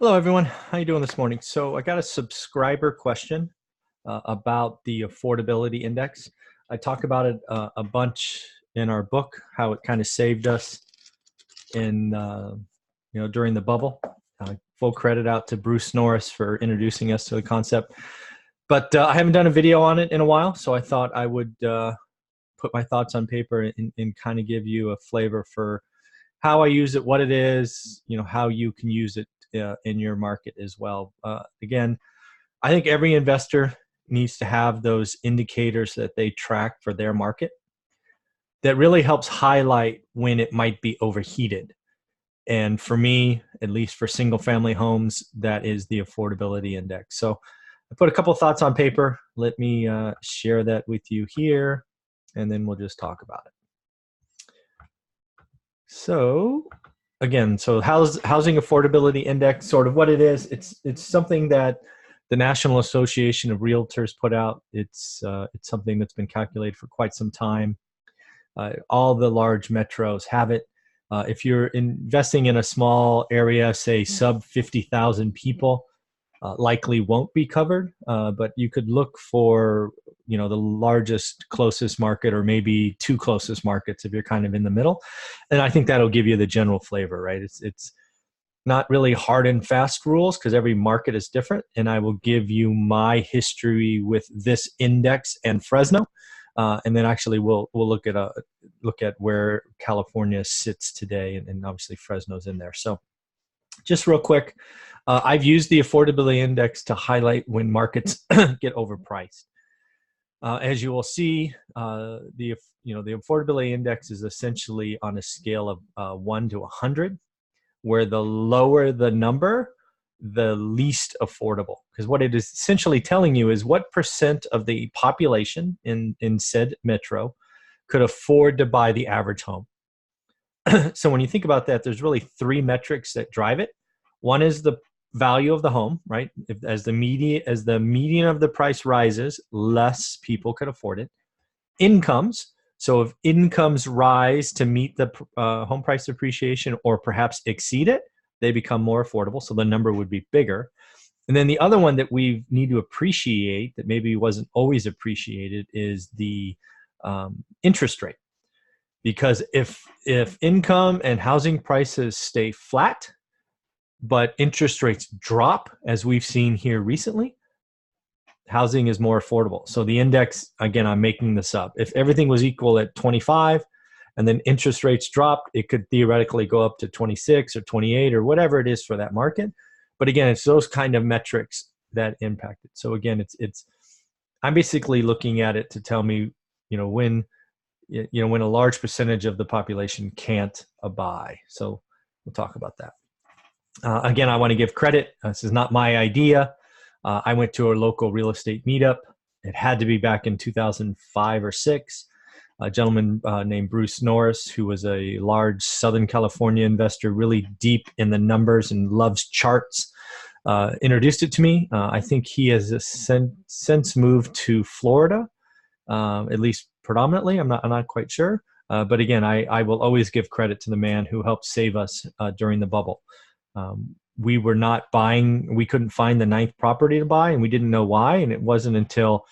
Hello, everyone. How you doing this morning? So I got a subscriber question about the affordability index. I talk about it a bunch in our book, how it kind of saved us in during the bubble. Full credit out to Bruce Norris for introducing us to the concept. But I haven't done a video on it in a while, so I thought I would put my thoughts on paper and kind of give you a flavor for how I use it, what it is, how you can use it in your market as well. Again, I think every investor needs to have those indicators that they track for their market. That really helps highlight when it might be overheated. And for me, at least for single family homes, that is the affordability index. So I put a couple of thoughts on paper. Let me share that with you here, and then we'll just talk about it. So again, housing affordability index, sort of what it is, it's something that the National Association of Realtors put out. It's something that's been calculated for quite some time. All the large metros have it. If you're investing in a small area, say sub 50,000 people, likely won't be covered, but you could look for the largest closest market, or maybe two closest markets if you're kind of in the middle, and I think that'll give you the general flavor, right? It's not really hard and fast rules because every market is different, and I will give you my history with this index and Fresno, and then actually we'll look at where California sits today, and obviously Fresno's in there. So just real quick, I've used the affordability index to highlight when markets get overpriced. As you will see, the affordability index is essentially on a scale of 1 to 100, where the lower the number, the least affordable. Because what it is essentially telling you is what percent of the population in said metro could afford to buy the average home. So when you think about that, there's really three metrics that drive it. One is the value of the home, right? As the median of the price rises, less people could afford it. Incomes. So if incomes rise to meet the home price appreciation or perhaps exceed it, they become more affordable. So the number would be bigger. And then the other one that we need to appreciate that maybe wasn't always appreciated is the interest rate. Because if income and housing prices stay flat, but interest rates drop, as we've seen here recently, housing is more affordable. So the index, again, I'm making this up. If everything was equal at 25 and then interest rates dropped, it could theoretically go up to 26 or 28 or whatever it is for that market. But again, it's those kind of metrics that impact it. So again, I'm basically looking at it to tell me, when a large percentage of the population can't buy. So we'll talk about that. Again, I want to give credit. This is not my idea. I went to a local real estate meetup. It had to be back in 2005 or 6. A gentleman named Bruce Norris, who was a large Southern California investor, really deep in the numbers and loves charts, introduced it to me. I think he has since moved to Florida, at least predominantly. I'm not quite sure. But again, I will always give credit to the man who helped save us during the bubble. We were not buying, we couldn't find the 9th property to buy, and we didn't know why. And it wasn't until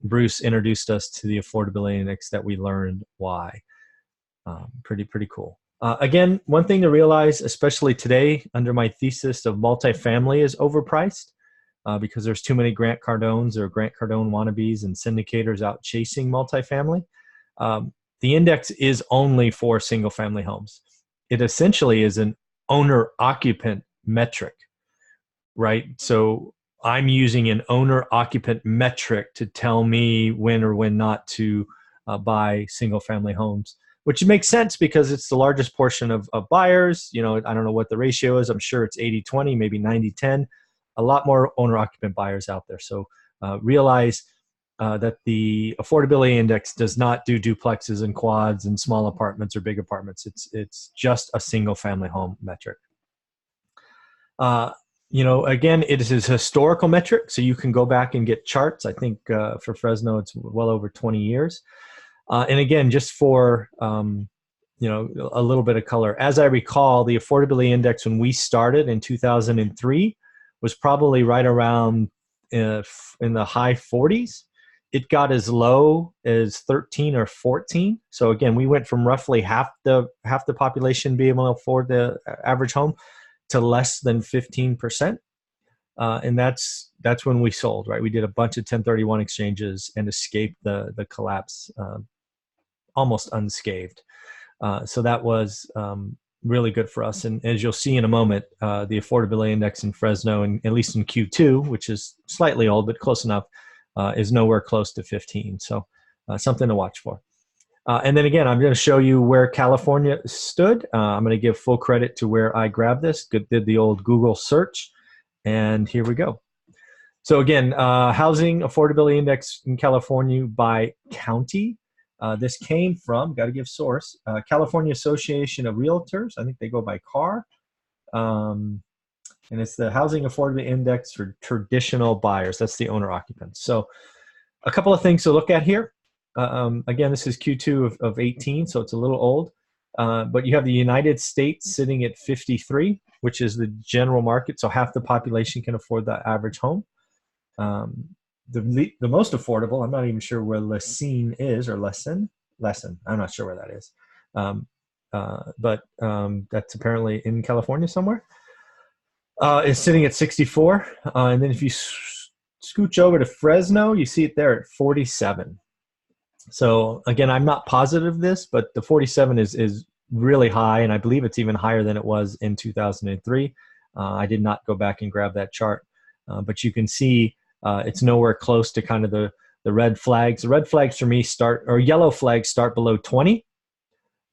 Bruce introduced us to the affordability index that we learned why. Pretty cool. Again, one thing to realize, especially today, under my thesis of multifamily is overpriced because there's too many Grant Cardones or Grant Cardone wannabes and syndicators out chasing multifamily. The index is only for single family homes. It essentially is an owner-occupant metric, right? So I'm using an owner-occupant metric to tell me when or when not to buy single-family homes, which makes sense because it's the largest portion of buyers. I don't know what the ratio is. I'm sure it's 80-20, maybe 90-10. A lot more owner-occupant buyers out there. So realize that the affordability index does not do duplexes and quads and small apartments or big apartments. It's just a single family home metric. Again, it is a historical metric, so you can go back and get charts. I think for Fresno, it's well over 20 years. And again, just for a little bit of color, as I recall, the affordability index when we started in 2003 was probably right around in the high 40s. It got as low as 13 or 14. So again, we went from roughly half the population being able to afford the average home to less than 15%. And that's when we sold, right? We did a bunch of 1031 exchanges and escaped the collapse almost unscathed. So that was really good for us. And as you'll see in a moment, the affordability index in Fresno, and at least in Q2, which is slightly old but close enough, is nowhere close to 15. So something to watch for. And then again, I'm going to show you where California stood. I'm going to give full credit to where I grabbed this. Did the old Google search, and here we go. So again, housing affordability index in California by county. This came from, got to give source, California Association of Realtors. I think they go by CAR. And it's the Housing Affordability Index for traditional buyers. That's the owner occupants. So a couple of things to look at here. Again, this is Q2 of 18, so it's a little old. But you have the United States sitting at 53, which is the general market. So half the population can afford the average home. The most affordable, I'm not even sure where Lesson is, or Lesson, I'm not sure where that is. But that's apparently in California somewhere. Is sitting at 64. And then if you scooch over to Fresno, you see it there at 47. So again, I'm not positive of this, but the 47 is really high, and I believe it's even higher than it was in 2003. I did not go back and grab that chart, but you can see it's nowhere close to kind of the red flags. The red flags for me yellow flags start below 20.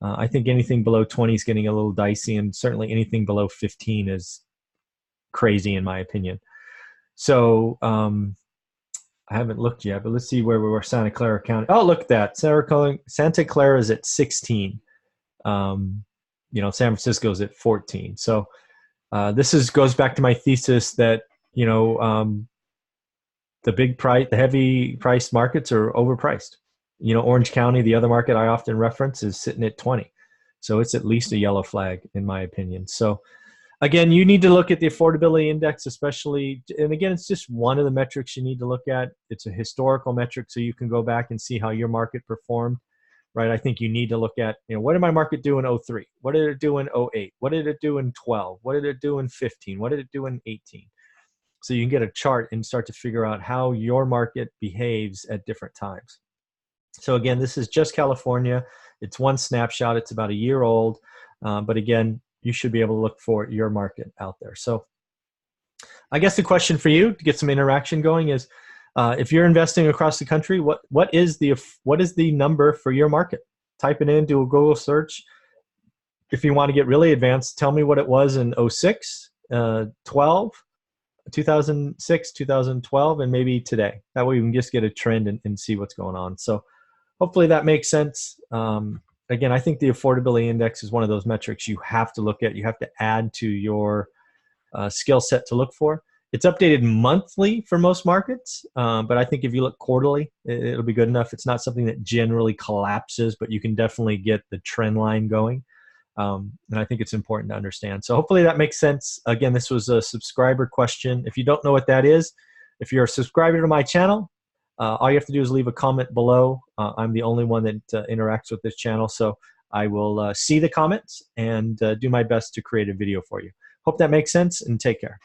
I think anything below 20 is getting a little dicey, and certainly anything below 15 is crazy in my opinion. So I haven't looked yet, but let's see where we were. Santa Clara County. Oh, look at that. Santa Clara is at 16. San Francisco is at 14. So this goes back to my thesis that the heavy priced markets are overpriced. Orange County, the other market I often reference, is sitting at 20. So it's at least a yellow flag in my opinion. So again, you need to look at the affordability index, especially, and again, it's just one of the metrics you need to look at. It's a historical metric, so you can go back and see how your market performed, right? I think you need to look at, what did my market do in 03? What did it do in 08? What did it do in 12? What did it do in 15? What did it do in 18? So you can get a chart and start to figure out how your market behaves at different times. So again, this is just California. It's one snapshot. It's about a year old, but again, you should be able to look for your market out there. So I guess the question for you to get some interaction going is, if you're investing across the country, what is the number for your market? Type it in, do a Google search. If you want to get really advanced, tell me what it was in 06, 12, 2006, 2012, and maybe today. That way we can just get a trend and see what's going on. So hopefully that makes sense. Again, I think the affordability index is one of those metrics you have to look at. You have to add to your skill set to look for. It's updated monthly for most markets, but I think if you look quarterly, it'll be good enough. It's not something that generally collapses, but you can definitely get the trend line going. And I think it's important to understand. So hopefully that makes sense. Again, this was a subscriber question. If you don't know what that is, if you're a subscriber to my channel, all you have to do is leave a comment below. I'm the only one that interacts with this channel, so I will see the comments and do my best to create a video for you. Hope that makes sense, and take care.